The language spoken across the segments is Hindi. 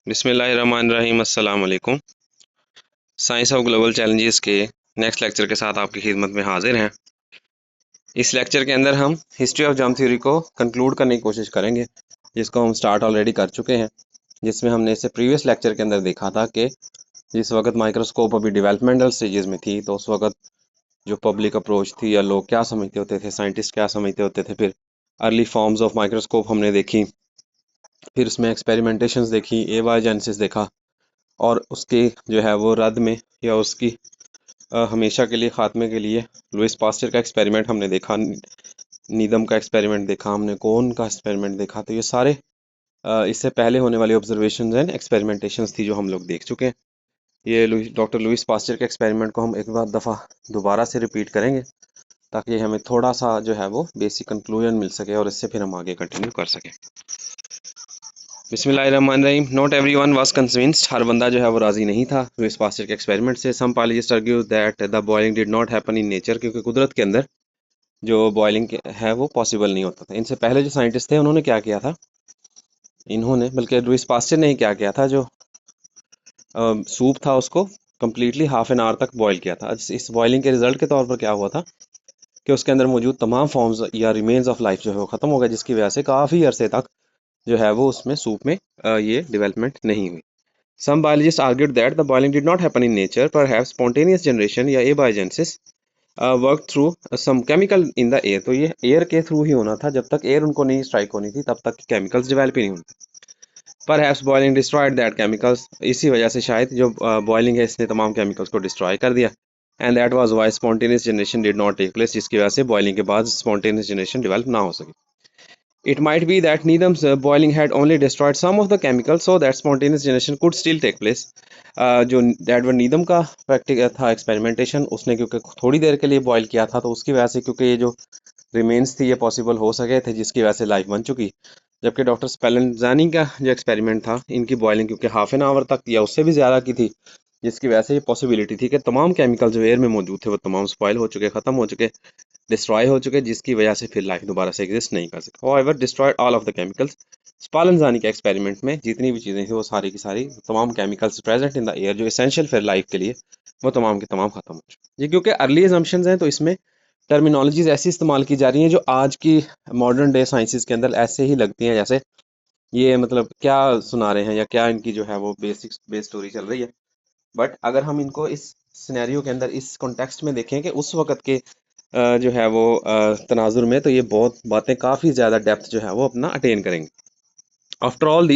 बिस्मिल्लाहिर्रहमानिर्रहीम अस्सलाम वालेकुम। साइंस ऑफ ग्लोबल चैलेंजेस के नेक्स्ट लेक्चर के साथ आपकी खिदमत में हाजिर हैं। इस लेक्चर के अंदर हम हिस्ट्री ऑफ जर्म थ्योरी को कंक्लूड करने की कोशिश करेंगे, जिसको हम स्टार्ट ऑलरेडी कर चुके हैं, जिसमें हमने इससे प्रीवियस लेक्चर के अंदर देखा था कि जिस वक्त माइक्रोस्कोप अभी डेवलपमेंटल स्टेजेस में थी, तो उस वक्त जो पब्लिक अप्रोच थी या लोग क्या समझते होते थे, साइंटिस्ट क्या समझते होते थे, फिर अर्ली फॉर्म्स ऑफ माइक्रोस्कोप हमने देखी, फिर उसमें एक्सपेरिमेंटेशंस देखी, एबायोजेनेसिस देखा, और उसके जो है वो रद्द में या उसकी हमेशा के लिए ख़ात्मे के लिए लुइस पास्चर का एक्सपेरिमेंट हमने देखा, नीदम का एक्सपेरिमेंट देखा, हमने कोन का एक्सपेरिमेंट देखा। तो ये सारे इससे पहले होने वाली ऑब्जर्वेशन एंड एक्सपेरिमेंटेशंस थी जो हम लोग देख चुके हैं। ये डॉक्टर लुइस पास्चर के एक्सपेरिमेंट को हम एक बार दफ़ा दोबारा से रिपीट करेंगे, ताकि हमें थोड़ा सा जो है वो बेसिक कंक्लूजन मिल सके और इससे फिर हम आगे कंटिन्यू कर सकें। बिस्मिल्लाहिर्रहमानिर्रहीम। नॉट एवरीवन वाज कन्विंस्ड, हर बंदा जो है वो राजी नहीं था लुइस पास्चर के एक्सपेरिमेंट से। Some biologist argue that the boiling did not happen in nature, क्योंकि कुदरत के अंदर जो बॉइलिंग है वो पॉसिबल नहीं होता था। इनसे पहले जो साइंटिस्ट थे उन्होंने क्या किया था, इन्होंने बल्कि लुइस पास्चर ने ही क्या किया था, जो सूप था उसको कम्प्लीटली हाफ एन आवर तक बॉयल किया था। इस बॉइलिंग के रिजल्ट के तौर पर क्या हुआ था कि उसके अंदर मौजूद तमाम फॉर्म्स या रिमेन्स ऑफ लाइफ जो है वो ख़त्म हो गया, जिसकी वजह से काफ़ी अरसे तक जो है वो उसमें सूप में ये डेवलपमेंट नहीं हुई। Some biologists argued that the boiling did not happen in nature, perhaps spontaneous generation या abiogenesis worked through some chemical in the air। तो ये एयर के थ्रू ही होना था, जब तक एयर उनको नहीं स्ट्राइक होनी थी तब तक केमिकल्स डेवलप ही नहीं होते। Perhaps boiling destroyed that chemicals, इसी वजह से शायद जो बॉइलिंग है इसने तमाम केमिकल्स को डिस्ट्रॉय कर दिया। And that was why spontaneous generation did not take place, जिसकी वजह से बॉइलिंग के बाद स्पॉन्टेनियस जनरेशन डेवलप ना हो सके। It might be that Needham's boiling had only destroyed some of the chemicals so that spontaneous generation could still take place। जो एडवर्ड नीदम का प्रैक्टिकल था एक्सपेरिमेंटेशन, उसने क्योंकि थोड़ी देर के लिए बॉयल किया था, तो उसकी वजह से क्योंकि ये जो रिमेन्स थी ये पॉसिबल हो सके थे, जिसकी वजह से लाइफ बन चुकी। जबकि डॉक्टर स्पेलेंजानी का जो एक्सपेरिमेंट था, इनकी बॉइलिंग क्योंकि हाफ एन आवर तक या उससे भी ज़्यादा की थी, जिसकी वजह से ये पॉसिबिलिटी थी कि तमाम केमिकल जो एयर में मौजूद थे वो तमाम स्पॉइल हो चुके, ख़त्म हो चुके, डिस्ट्रॉय हो चुके, जिसकी वजह से फिर लाइफ दोबारा से एग्जिस्ट नहीं कर सके। However destroyed all of the chemicals. Spallanzani के एक्सपेरिमेंट में जितनी भी चीज़ें थी वो सारी की सारी तमाम chemicals present in the air जो एसेंशियल फिर लाइफ के लिए, वो तमाम के तमाम खत्म हो चुके। ये क्योंकि अर्ली एजम्पशंस हैं, तो इसमें टर्मिनोलॉजीज ऐसी इस्तेमाल की जा रही हैं जो आज की मॉडर्न डे साइंसेस के अंदर ऐसे ही लगती हैं, जैसे ये मतलब क्या सुना रहे हैं या क्या इनकी जो है वो बेसिक बेस स्टोरी चल रही है। बट अगर हम इनको इस सिनेरियो के अंदर इस कॉन्टेक्स्ट में देखें कि उस वक्त के जो है वो तनाजुर में, तो ये बहुत बातें काफ़ी ज़्यादा डेप्थ जो है वो अपना अटेन करेंगे। After all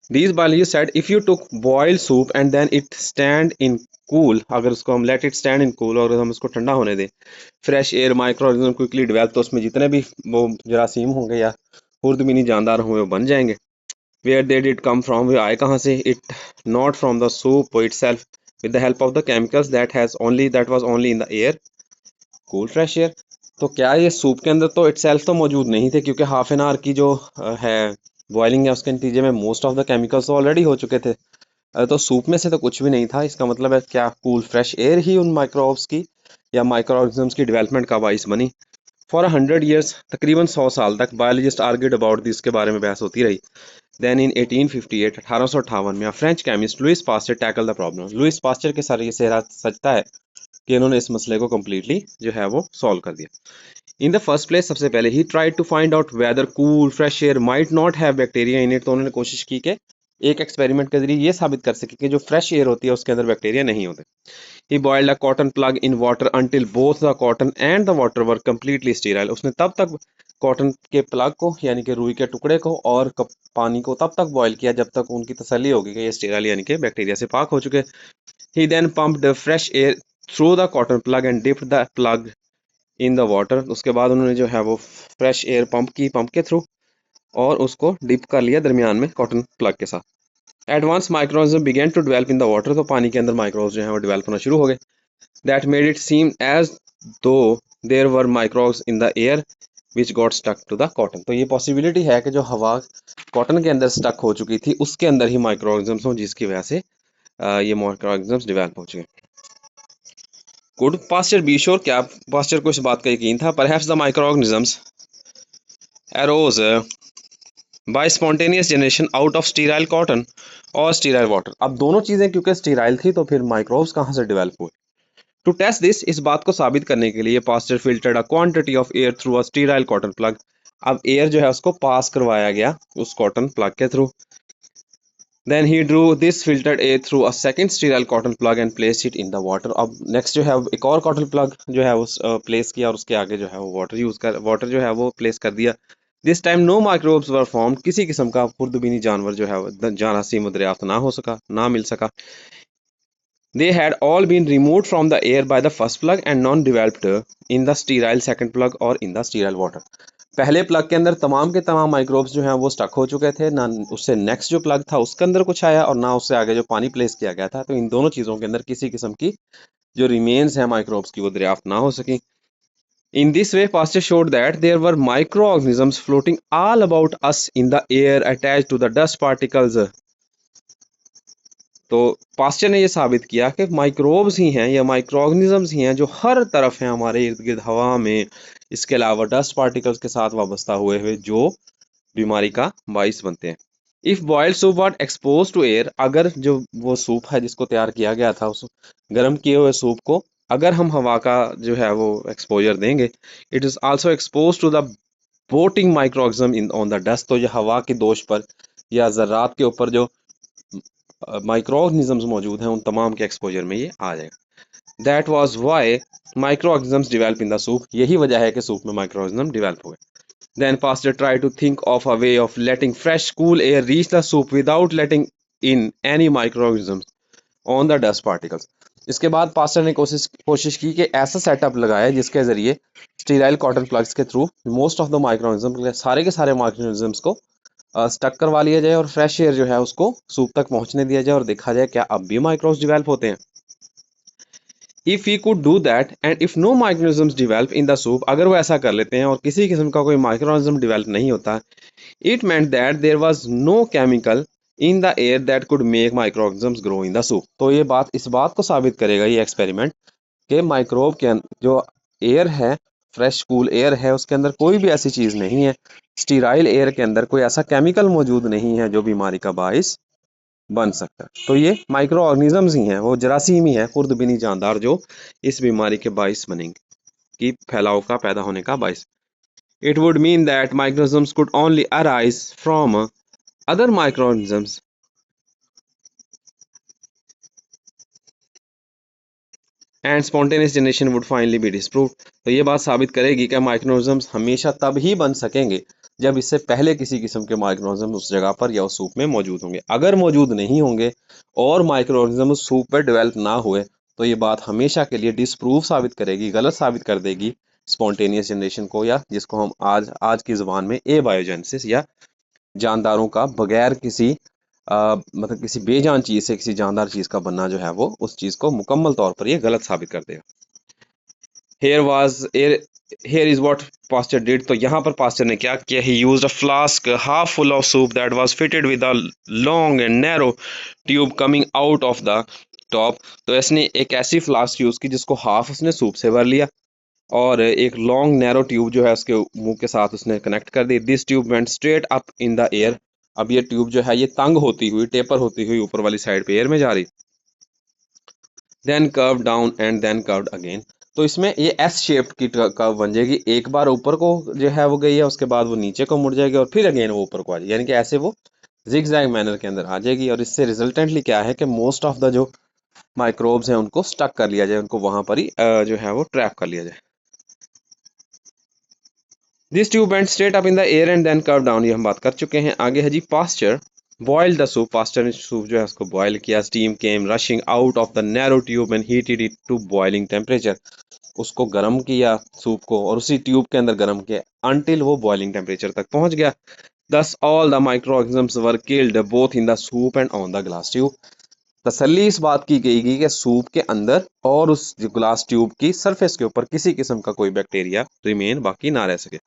these biologists said if you took boiled soup and then it stand in cool, अगर उसको हम let it stand in cool और हम उसको ठंडा होने दें, fresh air micro organism quickly develop, तो उसमें जितने भी वो जरासीम होंगे या खुर्दबिनी जानदार होंगे वो बन जाएंगे। Where they did come from, वे आए कहाँ से? It not from the soup itself, with the help of the chemicals that was only in the air, cool fresh air। तो क्या ये सूप के अंदर तो इटसेल्फ तो मौजूद नहीं थे, क्योंकि हाफ एन आवर की जो है बॉइलिंग है उसके नतीजे में मोस्ट ऑफ द केमिकल्स तो ऑलरेडी हो चुके थे। तो सूप में से तो कुछ भी नहीं था। इसका मतलब है क्या कूल फ्रेश एयर ही उन माइक्रोब्स की या माइक्रो ऑर्गेनिजम्स की डेवलपमेंट का बाइस बनी। फॉर 100 years, तकरीबन 100 साल तक बायोलॉजिस्ट आर्ग्यूड अबाउट दिस, के बारे में बहस होती रही। देन इन 1858, 1858 में French chemist Louis Pasteur tackle the problem. Louis Pasteur के साथ ये सेहरा सजता है कि इन्होंने इस मसले को कम्प्लीटली जो है वो सॉल्व कर दिया। इन द फर्स्ट प्लेस, सबसे पहले ही tried to find out whether cool fresh air might not have bacteria in it. तो उन्होंने कोशिश की कि एक एक्सपेरिमेंट के जरिए ये साबित कर सके कि जो फ्रेश एयर होती है उसके अंदर बैक्टीरिया नहीं होते। He boiled a cotton plug in water until both the cotton and the water were completely sterile. उसने तब तक कॉटन के प्लग को यानी कि रुई के टुकड़े को और पानी को तब तक बॉयल किया जब तक उनकी तसल्ली होगी कि ये स्टीराइल यानी कि बैक्टीरिया से पाक हो चुके। He then pumped fresh air through the cotton plug and dipped the plug in the water. उसके बाद उन्होंने जो है वो फ्रेश एयर पंप के थ्रू और उसको डिप कर लिया दरमियान में कॉटन प्लग के साथ। Advance microorganism began to develop in the water. तो पानी के अंदर माइक्रोब्स जो है वो डेवलप होना शुरू हो गए। That made it seem as though there were microbes in the air which got stuck to the cotton. तो ये पॉसिबिलिटी है कि जो हवा कॉटन के अंदर स्टक हो चुकी थी उसके अंदर ही माइक्रोऑर्गेनिज्म्स हों, जिसकी वजह से ये माइक्रोऑर्गेनिज्म्स डेवलप हो चुके। कुड पास्चर बी श्योर, क्या पास्चर को इस बात का यकीन था? Perhaps the microorganisms arose by spontaneous generation out of sterile cotton और स्टीराइल वाटर। अब दोनों चीज़ें क्योंकि स्टीराइल थी तो फिर माइक्रोब्स कहाँ से डेवलप हुए। टू टेस्ट दिस, इस बात को साबित करने के लिए pastor filtered a quantity of air through a sterile cotton plug. अब एयर जो है उसको पास करवाया गया उस कॉटन प्लग के through. Then he drew this filtered air through a second sterile cotton plug and placed it in the water. अब next जो है एक और cotton plug जो है उस प्लेस किया और उसके आगे जो है वो वाटर जो है वो प्लेस कर दिया। This time no microbes were formed. किसी किस्म का खुर्दबीनी जानवर जो है वो जारासीम दरियाफ्त ना हो सका, ना मिल सका। They had all been removed from the air by the first plug and none developed in the sterile second plug or in the sterile water. पहले प्लग के अंदर तमाम के तमाम माइक्रोब्स जो हैं वो स्टक हो चुके थे, ना उससे नेक्स्ट जो प्लग था उसके अंदर कुछ आया और ना उससे आगे जो पानी प्लेस किया गया था। तो इन दोनों चीज़ों के अंदर किसी किस्म की जो रिमेन्स हैं माइक्रोब्स की वो दरियाफ्त ना हो सकी। In this way, Pasteur showed that there were microorganisms floating all about us in the air attached to the dust particles. तो पास्चर ने ये साबित किया कि माइक्रोब्स ही हैं या माइक्रोऑर्गेनिजम्स ही हैं जो हर तरफ हैं हमारे इर्द गिर्द हवा में, इसके अलावा डस्ट पार्टिकल्स के साथ वाबस्ता हुए हुए जो बीमारी का बाइस बनते हैं। If boiled soup what expose to air, अगर जो वो सूप है जिसको तैयार किया गया था उस गर्म किए हुए सूप को अगर हम हवा का जो है वो एक्सपोजर देंगे, it is also expose to the floating microorganism in on the dust. तो ये हवा के दोष पर या ज़रात के ऊपर जो माइक्रोऑर्गेनिजम्स मौजूद हैं उन तमाम के एक्सपोजर में ये आ जाएगा। That was why microorganisms develop in the soup, यही वजह है कि सूप में माइक्रोऑर्गेनिज्म डेवलप हुए। Then Pasteur tried to think of a way of letting fresh, cool air reach the soup without letting in any microorganisms on the dust particles. इसके बाद पास्टर ने कोशिश की कि ऐसा सेटअप लगाया जिसके ज़रिए स्टीराइल कॉटन प्लग्स के through most of the microorganism सारे के सारे माइक्रोऑर्गेनिज्म्स को स्टक करवा लिया जाए और फ्रेश एयर जो है उसको सूप तक पहुंचने दिया जाए और देखा जाए क्या अब भी माइक्रोब्स डेवलप होते हैं। If he could do that and if no microorganisms develop in the soup, अगर वो ऐसा कर लेते हैं और किसी किस्म का कोई माइक्रोनिज्म डेवलप नहीं होता, it meant that there was no chemical in the air that could make microorganisms grow in the soup. तो ये बात इस बात को साबित करेगा ये एक्सपेरिमेंट कि माइक्रोब के जो एयर है, फ्रेश कूल एयर है, उसके अंदर कोई भी ऐसी चीज़ नहीं है, स्टीराइल एयर के अंदर कोई ऐसा केमिकल मौजूद नहीं है जो बीमारी का बाइस बन सकता है। तो ये माइक्रो ऑर्गेनिजम्स ही हैं, वो जरासीम ही है खुर्दबीनी जानदार जो इस बीमारी के बाइस बनेंगे, कि फैलाव का पैदा होने का बाइस। It would mean that microorganisms could only arise from other microorganisms and spontaneous generation would finally be disprove. तो ये बात साबित करेगी कि माइक्रोनिजम्स हमेशा तब ही बन सकेंगे जब इससे पहले किसी किस्म के माइक्रोनिज्म उस जगह पर या उस सूप में मौजूद होंगे। अगर मौजूद नहीं होंगे और माइक्रोनिज्म उस सूप पर डेवलप ना हुए तो ये बात हमेशा के लिए डिस्प्रूव साबित करेगी, गलत साबित कर देगी स्पॉन्टेनियस जनरेशन को, या जिसको हम आज की ज़ुबान में ए बायोजेनेसिस या जानदारों का बगैर किसी मतलब किसी बेजान चीज़ से किसी जानदार चीज़ का बनना जो है वो उस चीज़ को मुकम्मल तौर पर ये गलत साबित कर देगा। Here was here is what Pasteur did। तो यहाँ पर पास्टर ने क्या किया, he used a flask half full of soup that was fitted with a long and narrow tube coming out of the top। तो इसने एक ऐसी फ्लास्क यूज़ की जिसको हाफ उसने सूप से भर लिया और एक लॉन्ग नैरो ट्यूब जो है उसके मुंह के साथ उसने कनेक्ट कर दी। This tube went straight up in the air. अब ये ट्यूब जो है ये तंग होती हुई, टेपर होती हुई ऊपर वाली साइड पे एयर में जा रही, then curve down and then curved again. तो इसमें ये एस शेप की कर्व बन जाएगी, एक बार ऊपर को जो है वो गई है, उसके बाद वो नीचे को मुड़ जाएगी और फिर अगेन वो ऊपर को आ जाएगी, यानी कि ऐसे वो जिगजैग मैनर के अंदर आ जाएगी। और इससे रिजल्टेंटली क्या है कि मोस्ट ऑफ द जो माइक्रोब्स हैं उनको स्टक कर लिया जाए, उनको वहां पर ही जो है वो ट्रैप कर लिया जाए। This tube went straight up in the air and then curve down, ये हम बात कर चुके हैं। आगे है जी Pasteur boiled the soup. Pasteur ने सूप जो है उसको बॉयल किया। Steam came rushing out of the narrow tube and heated it to boiling temperature. उसको गर्म किया सूप को और उसी ट्यूब के अंदर गर्म किया अनटिल वो बॉइलिंग टेम्परेचर तक पहुंच गया। Thus all the microorganisms were killed both in the soup and on the glass tube. तसल्ली इस बात की गई कि सूप के अंदर और उस ग्लास ट्यूब की सरफेस के ऊपर किसी किस्म का कोई बैक्टीरिया रिमेन बाकी ना रह सके।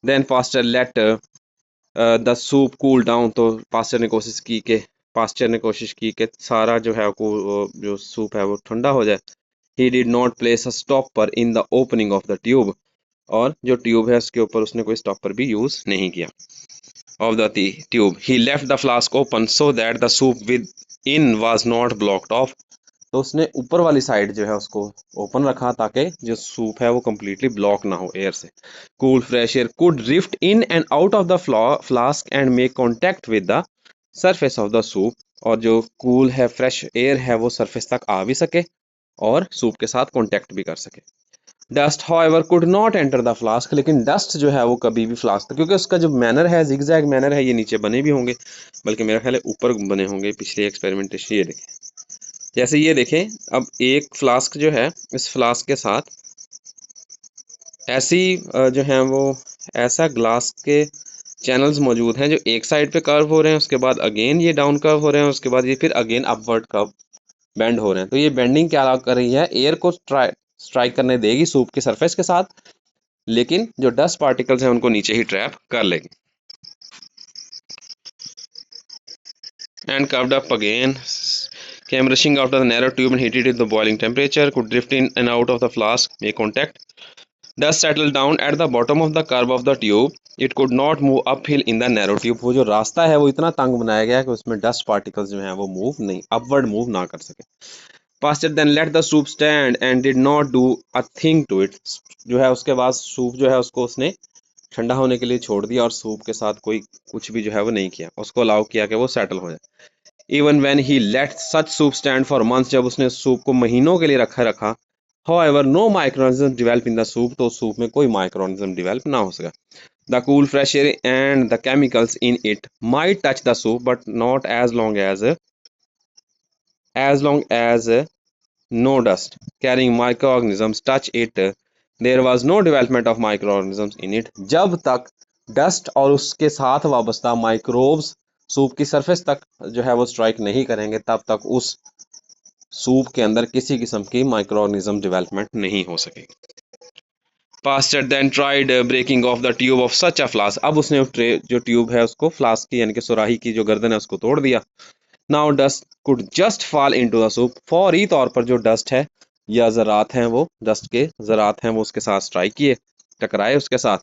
Then Pasteur let the soup cool down. तो पास्टर ने कोशिश की कि सारा जो है जो सूप है वो ठंडा हो जाए। He did not place a stopper in the opening of the tube. और जो ट्यूब है उसके ऊपर उसने कोई स्टॉपर भी यूज नहीं किया। of the tube. He left the flask open so that the soup within was not blocked off. तो उसने ऊपर वाली साइड जो है उसको ओपन रखा ताकि जो सूप है वो कम्प्लीटली ब्लॉक ना हो एयर से. Cool fresh air could drift in and out of the flask and make contact with the surface of the soup. और जो कूल है फ्रेश एयर है वो सरफेस तक आ भी सके और सूप के साथ कॉन्टैक्ट भी कर सके. Dust however could not enter the flask, लेकिन डस्ट जो है वो कभी भी फ्लास्क तक, क्योंकि उसका जो मैनर है जिगजैग मैनर है, ये नीचे बने भी होंगे बल्कि मेरा ख्याल है ऊपर बने होंगे. पिछले एक्सपेरिमेंटेशन ये देखें, जैसे ये देखें. अब एक फ्लास्क जो है इस फ्लास्क के साथ ऐसी जो है वो ऐसा ग्लास के चैनल्स मौजूद हैं जो एक साइड पे कर्व हो रहे हैं, उसके बाद अगेन ये डाउन कर्व हो रहे हैं, उसके बाद ये फिर अगेन अपवर्ड कर्व बेंड हो रहे हैं. तो ये बेंडिंग क्या कर रही है, एयर को स्ट्राइक करने देगी सूप के सरफेस के साथ, लेकिन जो डस्ट पार्टिकल्स हैं उनको नीचे ही ट्रैप कर लेगी. And curved up again came rushing out of the narrow tube and heated it to the boiling temperature, could drift in and out of the flask, make contact. Dust settled down at the bottom of the curve of the tube. It could not move uphill in the narrow tube. वो जो रास्ता है वो इतना तंग बनाया गया है कि उसमें डस्ट पार्टिकल्स जो हैं वो मूव नहीं, अपवर्ड मूव ना कर सके. Pasteur then let the soup stand and did not do a thing to it. जो है उसके बाद सूप जो है उसको उसने ठंडा होने के लिए छोड़ दिया और सूप के साथ कोई कुछ भी जो है वो नहीं किया, उसको अलाउ किया कि वो सेटल हो जाए. Even when he let such soup stand for months, जब उसने सूप को महीनों के लिए रखा, however no microorganism develop in the soup, तो सूप में कोई microorganism develop ना हो सका. The cool fresh air and the chemicals in it might touch the soup, but not as long as no dust carrying microorganisms touch it. There was no development of microorganisms in it. जब तक डस्ट और उसके साथ वाबस्ता माइक्रोब्स सूप की सरफेस तक जो है वो स्ट्राइक नहीं करेंगे, तब तक उस सूप के अंदर किसी किस्म की माइक्रोऑर्गेनिज्म डेवलपमेंट नहीं हो सकेगी. Pasteur then tried breaking off the tube of such a flask. अब उसने जो ट्यूब है उसको फ्लास्क की यानी कि सुराही की जो गर्दन है उसको तोड़ दिया. Now dust could just fall into the soup. फौरी तौर पर जो डस्ट है या ज़रात हैं वो डस्ट के ज़रात हैं वो उसके साथ स्ट्राइक किए, टकराए उसके साथ.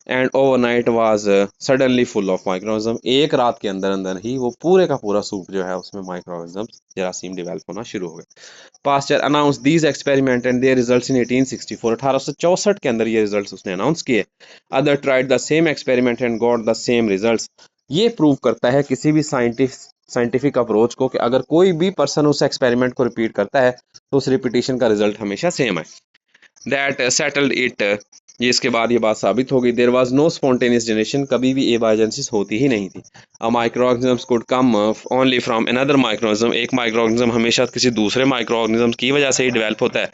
And overnight was suddenly full of microorganism. एक रात के अंदर अंदर ही वो पूरे का पूरा सूप जो है उसमें माइक्रोऑर्गेनिज्म जरासीम डेवलप होना शुरू हो गए. Pasteur announce these experiment and their results in 1864. 1864 के अंदर ये रिजल्ट्स उसने अनाउंस किए. Other tried the same experiment and got the same results. ये प्रूव करता है किसी भी साइंटिफिक अप्रोच को कि अगर कोई भी पर्सन उस एक्सपेरिमेंट को रिपीट करता है तो उस रिपीटिशन का रिजल्ट हमेशा सेम है. That settled it. ये इसके बाद ये बात साबित हो गई. There was no spontaneous generation. कभी भी एबायोजेनेसिस होती ही नहीं थी. A microorganism could come only from another microorganism. एक माइक्रोऑर्गेनिज्म हमेशा किसी दूसरे माइक्रोऑर्गेनिज्म की वजह से ही डेवलप होता है.